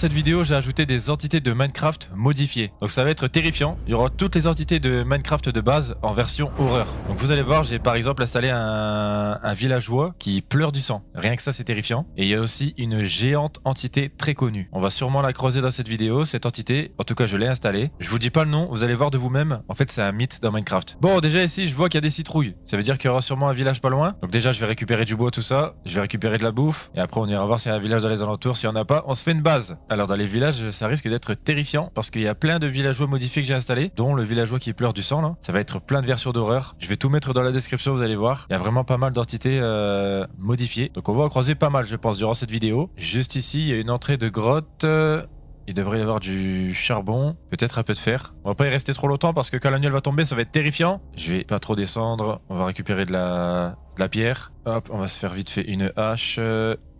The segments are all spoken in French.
cette vidéo, j'ai ajouté des entités de Minecraft modifiées. Donc ça va être terrifiant. Il y aura toutes les entités de Minecraft de base en version horreur. Donc vous allez voir, j'ai par exemple installé un villageois qui pleure du sang. Rien que ça, c'est terrifiant. Et il y a aussi une géante entité très connue. On va sûrement la creuser dans cette vidéo, cette entité. En tout cas, je l'ai installée. Je vous dis pas le nom, vous allez voir de vous-même. En fait, c'est un mythe dans Minecraft. Bon, déjà ici, je vois qu'il y a des citrouilles. Ça veut dire qu'il y aura sûrement un village pas loin. Donc déjà, je vais récupérer du bois, tout ça. Je vais récupérer de la bouffe. Et après, on ira voir s'il y a un village dans les alentours. S'il y en a pas, on se fait une base. Alors dans les villages, ça risque d'être terrifiant parce qu'il y a plein de villageois modifiés que j'ai installés, dont le villageois qui pleure du sang là. Ça va être plein de versions d'horreur. Je vais tout mettre dans la description, vous allez voir. Il y a vraiment pas mal d'entités modifiées. Donc on va en croiser pas mal, je pense, durant cette vidéo. Juste ici, il y a une entrée de grotte. Il devrait y avoir du charbon, peut-être un peu de fer. On va pas y rester trop longtemps parce que quand la nuit elle va tomber, ça va être terrifiant. Je vais pas trop descendre. On va récupérer de la pierre. Hop, on va se faire vite fait une hache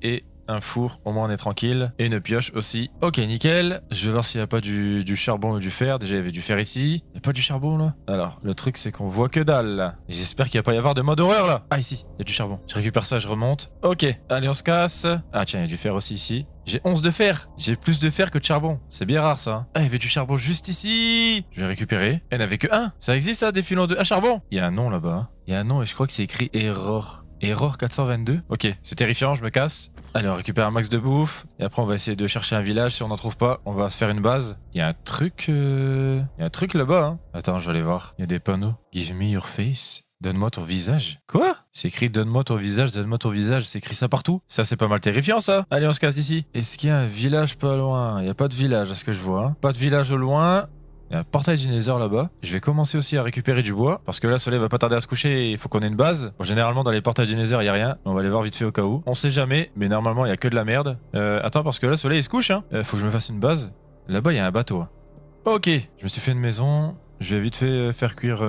et un four, au moins on est tranquille. Et une pioche aussi. Ok, nickel. Je vais voir s'il n'y a pas du charbon ou du fer. Déjà, il y avait du fer ici. Il n'y a pas du charbon là. Alors, le truc, c'est qu'on voit que dalle là. J'espère qu'il va pas y avoir de mode horreur là. Ah, ici, il y a du charbon. Je récupère ça, je remonte. Ok, allez, on se casse. Ah, tiens, il y a du fer aussi ici. J'ai 11 de fer. J'ai plus de fer que de charbon. C'est bien rare ça. Ah, il y avait du charbon juste ici. Je vais récupérer. Elle n'avait que un. Ça existe ça, des filons de charbon. Il y a un nom là-bas. Il y a un nom et je crois que c'est écrit Error. Error 422. Ok, c'est terrifiant, je me casse. Allez, on récupère un max de bouffe. Et après, on va essayer de chercher un village. Si on n'en trouve pas, on va se faire une base. Il y a un truc... Il y a un truc là-bas, hein. Attends, je vais aller voir. Il y a des panneaux. Give me your face. Donne-moi ton visage. Quoi? C'est écrit donne-moi ton visage, donne-moi ton visage. C'est écrit ça partout. Ça, c'est pas mal terrifiant, ça. Allez, on se casse d'ici. Est-ce qu'il y a un village pas loin? Il n'y a pas de village, à ce que je vois. Hein. Pas de village au loin. Il y a un portail du Nether là-bas. Je vais commencer aussi à récupérer du bois. Parce que là, le soleil va pas tarder à se coucher et il faut qu'on ait une base. Bon, généralement, dans les portails du Nether, il n'y a rien. On va aller voir vite fait au cas où. On sait jamais, mais normalement, il y a que de la merde. Attends, parce que là, le soleil il se couche. Hein. Faut que je me fasse une base. Là-bas, il y a un bateau. Hein. Ok, je me suis fait une maison. Je vais vite fait faire cuire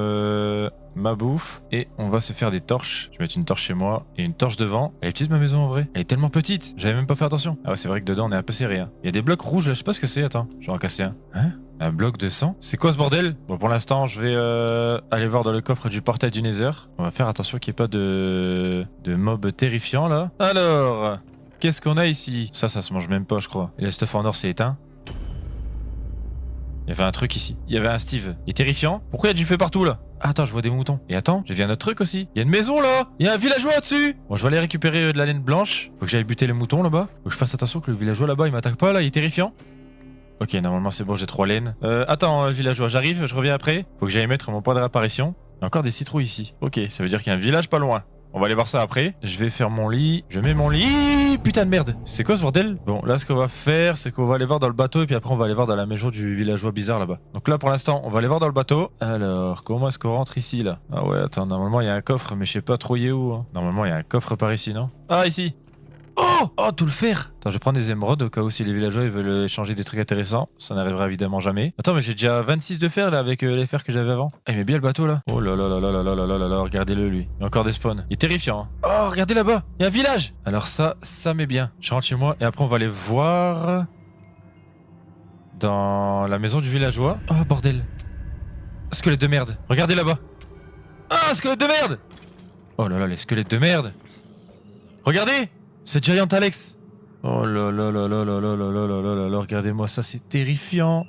ma bouffe. Et on va se faire des torches. Je vais mettre une torche chez moi et une torche devant. Elle est petite ma maison en vrai. Elle est tellement petite. J'avais même pas fait attention. Ah ouais, c'est vrai que dedans on est un peu serré. Hein. Il y a des blocs rouges là. Je sais pas ce que c'est. Attends, je vais en casser un. Hein? Un bloc de sang? C'est quoi ce bordel? Bon, pour l'instant, je vais aller voir dans le coffre du portail du Nether. On va faire attention qu'il n'y ait pas de mobs terrifiants là. Alors, qu'est-ce qu'on a ici? Ça se mange même pas, je crois. Et le stuff en or s'est éteint. Il y avait un truc ici. Il y avait un Steve. Il est terrifiant. Pourquoi il y a du feu partout là? Ah, attends, je vois des moutons. Et attends, j'ai vu un autre truc aussi. Il y a une maison là. Il y a un villageois au-dessus. Bon, je vais aller récupérer de la laine blanche. Faut que j'aille buter les moutons là-bas. Faut que je fasse attention que le villageois là-bas il m'attaque pas là. Il est terrifiant. Ok, normalement c'est bon, j'ai 3 laines. Attends, villageois, j'arrive, je reviens après. Faut que j'aille mettre mon point de réapparition. Il y a encore des citrouilles ici. Ok, ça veut dire qu'il y a un village pas loin. On va aller voir ça après. Je vais faire mon lit. Je mets mon lit. Putain de merde. C'est quoi ce bordel? Bon, là, ce qu'on va faire, c'est qu'on va aller voir dans le bateau et puis après, on va aller voir dans la maison du villageois bizarre là-bas. Donc là, pour l'instant, on va aller voir dans le bateau. Alors, comment est-ce qu'on rentre ici là? Ah ouais, attends, normalement, il y a un coffre, mais je sais pas trop il est où. Hein. Normalement, il y a un coffre par ici, non? Ah, ici. Oh, tout le fer. Attends, je prends des émeraudes au cas où si les villageois ils veulent échanger des trucs intéressants. Ça n'arrivera évidemment jamais. Attends, mais j'ai déjà 26 de fer là avec les fers que j'avais avant. Ah, il met bien le bateau là. Oh là là là là là là là là là, regardez-le lui. Il y a encore des spawns. Il est terrifiant. Hein. Oh, regardez là-bas. Il y a un village. Alors ça m'est bien. Je rentre chez moi et après on va aller voir dans la maison du villageois. Oh bordel. Squelette de merde. Regardez là-bas. Ah, squelette de merde. Oh là là, les squelettes de merde. Regardez. C'est Giant Alex. Oh là là là là là là là là là là là, regardez-moi ça, c'est terrifiant.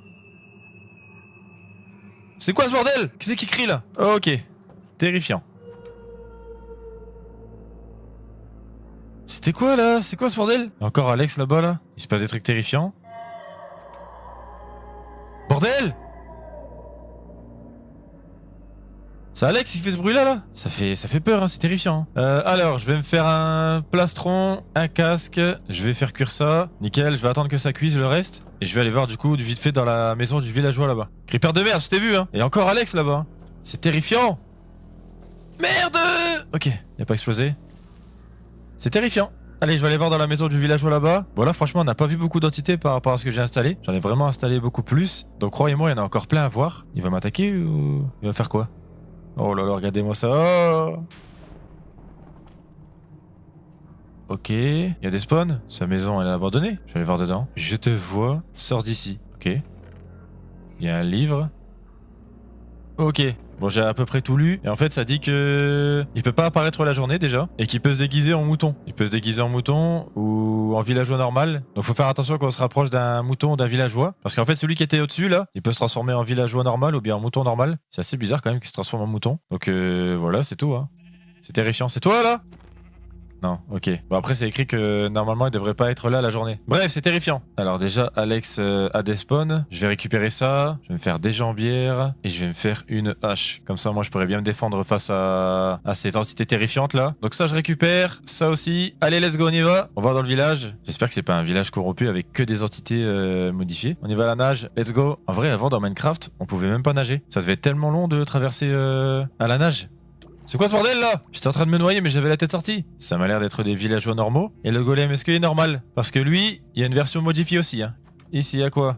C'est quoi ce bordel? Qui c'est qui crie là? Ok, terrifiant. C'était quoi là? C'est quoi ce bordel? Encore Alex là-bas là? Il se passe des trucs terrifiants. Bordel! C'est Alex qui fait ce bruit là? Ça fait peur, hein, c'est terrifiant. Alors, je vais me faire un plastron, un casque. Je vais faire cuire ça. Nickel, je vais attendre que ça cuise le reste. Et je vais aller voir du coup vite fait dans la maison du villageois là-bas. Creeper de merde, je t'ai vu, hein. Et encore Alex là-bas. C'est terrifiant. Merde! Ok, il a pas explosé. C'est terrifiant. Allez, je vais aller voir dans la maison du villageois là-bas. Voilà, franchement, on n'a pas vu beaucoup d'entités par rapport à ce que j'ai installé. J'en ai vraiment installé beaucoup plus. Donc croyez-moi, il y en a encore plein à voir. Il va m'attaquer ou il va faire quoi? Oh là là, regardez-moi ça. Oh, ok, il y a des spawns. Sa maison, elle est abandonnée. Je vais aller voir dedans. Je te vois. Sors d'ici. Ok. Il y a un livre. Ok. Bon, j'ai à peu près tout lu. Et en fait, ça dit que il peut pas apparaître la journée déjà. Et qu'il peut se déguiser en mouton. Il peut se déguiser en mouton ou en villageois normal. Donc faut faire attention quand on se rapproche d'un mouton ou d'un villageois. Parce qu'en fait, celui qui était au-dessus là, il peut se transformer en villageois normal ou bien en mouton normal. C'est assez bizarre quand même qu'il se transforme en mouton. Donc voilà, c'est tout. Hein. C'est terrifiant. C'est toi là? Non, ok. Bon après c'est écrit que normalement il devrait pas être là la journée. Bref, c'est terrifiant. Alors déjà Alex a des spawns. Je vais récupérer ça. Je vais me faire des jambières. Et je vais me faire une hache. Comme ça moi je pourrais bien me défendre face à ces entités terrifiantes là. Donc ça je récupère. Ça aussi. Allez let's go, on y va. On va dans le village. J'espère que c'est pas un village corrompu avec que des entités modifiées. On y va à la nage. Let's go. En vrai avant dans Minecraft on pouvait même pas nager. Ça devait être tellement long de traverser à la nage. C'est quoi ce bordel là? J'étais en train de me noyer mais j'avais la tête sortie. Ça m'a l'air d'être des villageois normaux. Et le golem, est-ce qu'il est normal? Parce que lui, il y a une version modifiée aussi. Hein. Ici, il y a quoi?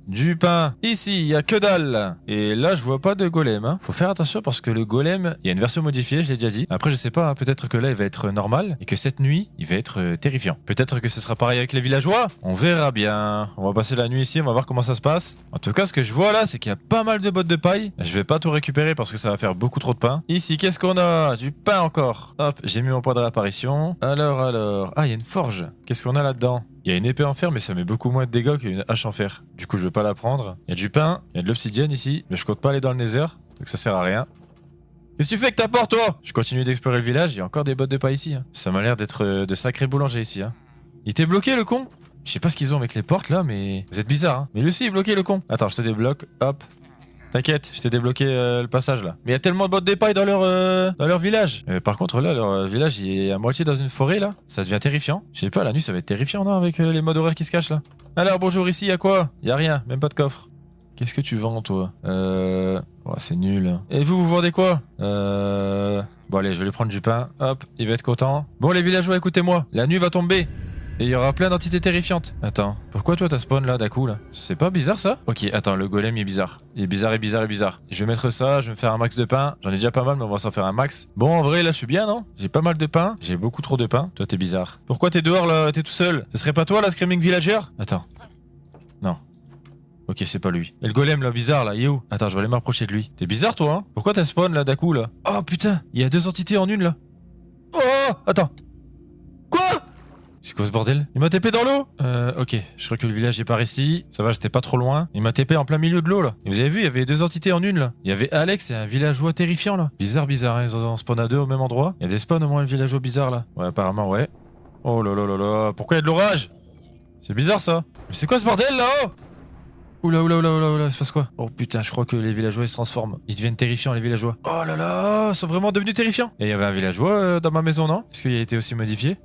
Du pain. Ici, il y a que dalle. Et là, je vois pas de golem. Hein. Faut faire attention parce que le golem, il y a une version modifiée, je l'ai déjà dit. Après, je sais pas, hein, peut-être que là, il va être normal et que cette nuit, il va être terrifiant. Peut-être que ce sera pareil avec les villageois. On verra bien. On va passer la nuit ici, on va voir comment ça se passe. En tout cas, ce que je vois là, c'est qu'il y a pas mal de bottes de paille. Je vais pas tout récupérer parce que ça va faire beaucoup trop de pain. Ici, qu'est-ce qu'on a? Du pain encore. Hop, j'ai mis mon point de réapparition. Alors. Ah, il y a une forge. Qu'est-ce qu'on a là-dedans? Il y a une épée en fer, mais ça met beaucoup moins de dégâts qu'une hache en fer. Du coup, je vais pas la prendre. Il y a du pain, il y a de l'obsidienne ici, mais je compte pas aller dans le nether, donc ça sert à rien. Qu'est-ce que tu fais que t'apportes, toi? Je continue d'explorer le village, il y a encore des bottes de paille ici. Hein. Ça m'a l'air d'être de sacrés boulangers ici. Hein. Il était bloqué, le con? Je sais pas ce qu'ils ont avec les portes, là, mais... Vous êtes bizarre, hein. Mais lui aussi, il est bloqué, le con. Attends, je te débloque, hop. T'inquiète, je t'ai débloqué le passage là. Mais il y a tellement de bottes de paille dans leur village. Par contre là, leur village il est à moitié dans une forêt là. Ça devient terrifiant. Je sais pas, la nuit ça va être terrifiant non avec les modes horaires qui se cachent là. Alors bonjour, ici y a quoi? Y a rien, même pas de coffre. Qu'est-ce que tu vends toi? Oh, c'est nul. Et vous vendez quoi? Bon allez, je vais lui prendre du pain. Hop, il va être content. Bon les villageois, écoutez-moi. La nuit va tomber. Et il y aura plein d'entités terrifiantes. Attends, pourquoi toi t'as spawn là d'un coup là? C'est pas bizarre ça? Ok, attends, le golem il est bizarre. Il est bizarre et bizarre et bizarre. Je vais mettre ça, je vais me faire un max de pain. J'en ai déjà pas mal, mais on va s'en faire un max. Bon, en vrai là je suis bien, non? J'ai pas mal de pain. J'ai beaucoup trop de pain. Toi t'es bizarre. Pourquoi t'es dehors là? T'es tout seul? Ce serait pas toi la Screaming Villager? Attends. Non. Ok, c'est pas lui. Et le golem là, bizarre là, il est où? Attends, je vais aller m'approcher de lui. T'es bizarre toi, hein? Pourquoi t'as spawn là d'un coup là? Oh putain, il y a deux entités en une là. Oh, attends. Quoi? C'est quoi ce bordel? Il m'a TP dans l'eau? Ok, je crois que le village est par ici. Ça va, j'étais pas trop loin. Il m'a TP en plein milieu de l'eau là. Et vous avez vu, il y avait deux entités en une là. Il y avait Alex et un villageois terrifiant là. Bizarre, hein, ils ont spawn à deux au même endroit. Il y a des spawns au moins, le villageois bizarre là. Ouais, apparemment, ouais. Oh là là là là, pourquoi il y a de l'orage? C'est bizarre ça. Mais c'est quoi ce bordel là-haut? Oula, il se passe quoi? Oh putain, je crois que les villageois ils se transforment. Ils deviennent terrifiants les villageois. Oh là là, ils sont vraiment devenus terrifiants. Et il y avait un villageois dans ma maison, non? Est-ce qu'il a été aussi modifié?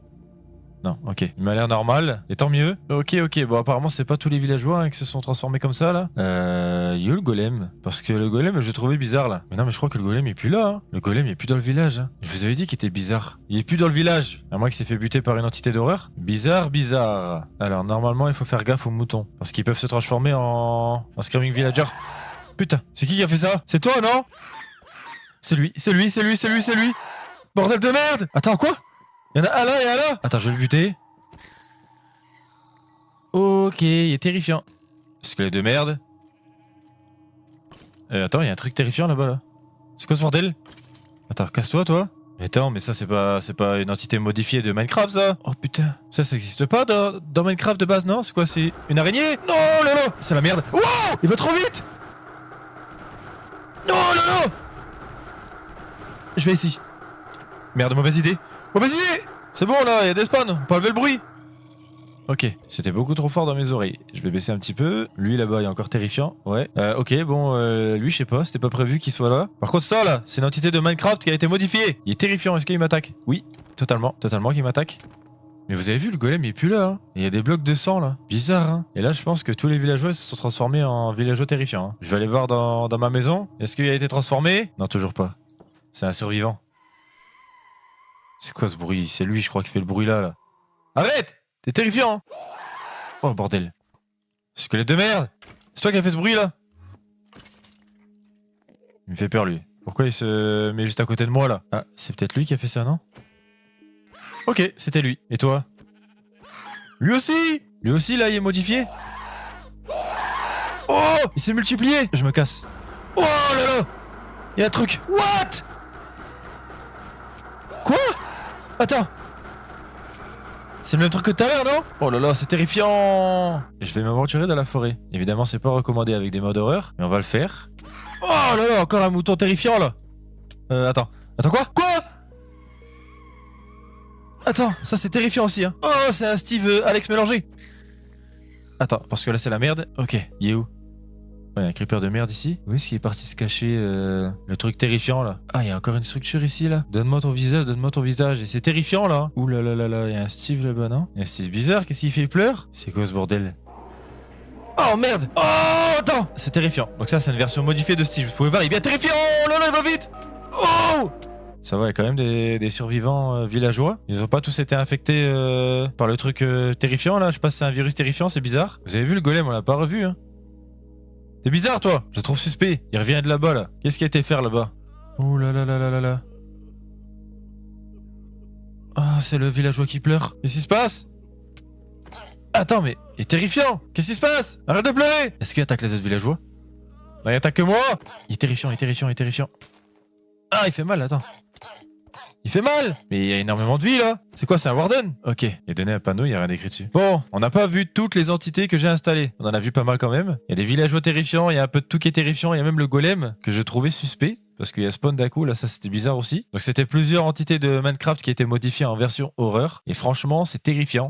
Non, ok. Il m'a l'air normal, et tant mieux. Ok, bon apparemment c'est pas tous les villageois hein, qui se sont transformés comme ça là. Il y a eu le golem. Parce que le golem je le trouvais bizarre là. Mais non mais je crois que le golem est plus là. Hein. Le golem il est plus dans le village. Hein. Je vous avais dit qu'il était bizarre. Il est plus dans le village. À moins qu'il s'est fait buter par une entité d'horreur. Bizarre. Alors normalement il faut faire gaffe aux moutons. Parce qu'ils peuvent se transformer en Screaming Villager. Putain, c'est qui a fait ça? C'est toi non? C'est lui. Bordel de merde. Attends quoi? Y'en a un là et un là. Attends, je vais le buter. Ok, il est terrifiant. Squelette de merde. Attends, il y a un truc terrifiant là-bas là. C'est quoi ce bordel? Attends, casse-toi toi. Mais attends, mais ça c'est pas une entité modifiée de Minecraft ça? Oh putain, ça existe pas dans Minecraft de base non? C'est quoi? C'est une araignée? Non là là, c'est la merde. Wow, il va trop vite. Non là là. Je vais ici. Merde, mauvaise idée. C'est bon là, il y a des spawns, on peut enlever le bruit. Ok, c'était beaucoup trop fort dans mes oreilles. Je vais baisser un petit peu. Lui là-bas, il est encore terrifiant. Ouais. Ok, bon, lui, je sais pas, c'était pas prévu qu'il soit là. Par contre, ça là, c'est une entité de Minecraft qui a été modifiée. Il est terrifiant, est-ce qu'il m'attaque? Oui, totalement qu'il m'attaque. Mais vous avez vu, le golem il est plus là. Hein. Il y a des blocs de sang là. Bizarre, hein. Et là, je pense que tous les villageois se sont transformés en villageois terrifiants. Hein. Je vais aller voir dans ma maison. Est-ce qu'il a été transformé? Non, toujours pas. C'est un survivant. C'est quoi ce bruit? C'est lui, je crois, qui fait le bruit là. Arrête! T'es terrifiant! Hein. Oh bordel. Squelette de merde! C'est toi qui as fait ce bruit là? Il me fait peur lui. Pourquoi il se met juste à côté de moi là? Ah, c'est peut-être lui qui a fait ça, non? Ok, c'était lui. Et toi? Lui aussi là, il est modifié? Oh! Il s'est multiplié! Je me casse. Oh là là! Il y a un truc. What? Quoi? Attends. C'est le même truc que tout à l'heure, non? Oh là là, c'est terrifiant. Et je vais m'aventurer dans la forêt. Évidemment, c'est pas recommandé avec des modes horreur, mais on va le faire. Oh là là, encore un mouton terrifiant, là. Attends. Attends, quoi? Quoi? Attends, ça c'est terrifiant aussi, hein. Oh, c'est un Steve Alex mélangé. Attends, parce que là c'est la merde. Ok, il est où? Ouais, il y a un creeper de merde ici. Où est-ce qu'il est parti se cacher le truc terrifiant là? Ah, il y a encore une structure ici là. Donne-moi ton visage, donne-moi ton visage. Et c'est terrifiant là. Ouh là là là là, il y a un Steve là-bas, non? Il y a un Steve bizarre, qu'est-ce qu'il fait? Il pleure? C'est quoi ce bordel? Oh merde! Oh, attends! C'est terrifiant. Donc ça, c'est une version modifiée de Steve. Vous pouvez voir, il est bien terrifiant! Oh là là, il va vite! Oh! Ça va, il y a quand même des survivants villageois. Ils ont pas tous été infectés par le truc terrifiant là. Je sais pas si c'est un virus terrifiant, c'est bizarre. Vous avez vu le golem, on l'a pas revu, hein? T'es bizarre, toi. Je le trouve suspect. Il revient de là-bas, là. Qu'est-ce qui a été faire, là-bas? Oh là là là là là là. Ah, c'est le villageois qui pleure. Qu'est-ce qui se passe? Attends, mais il est terrifiant. Qu'est-ce qui se passe? Arrête de pleurer. Est-ce qu'il attaque les autres villageois? Non, il attaque que moi. Il est terrifiant, il est terrifiant, il est terrifiant. Ah, il fait mal, attends. Il fait mal. Mais il y a énormément de vie, là. C'est quoi, c'est un warden? Ok, il a donné un panneau, il y a rien écrit dessus. Bon, on n'a pas vu toutes les entités que j'ai installées. On en a vu pas mal quand même. Il y a des villageois terrifiants, il y a un peu de tout qui est terrifiant. Il y a même le golem que je trouvais suspect. Parce qu'il y a spawn d'un coup, là ça c'était bizarre aussi. Donc c'était plusieurs entités de Minecraft qui étaient modifiées en version horreur. Et franchement c'est terrifiant.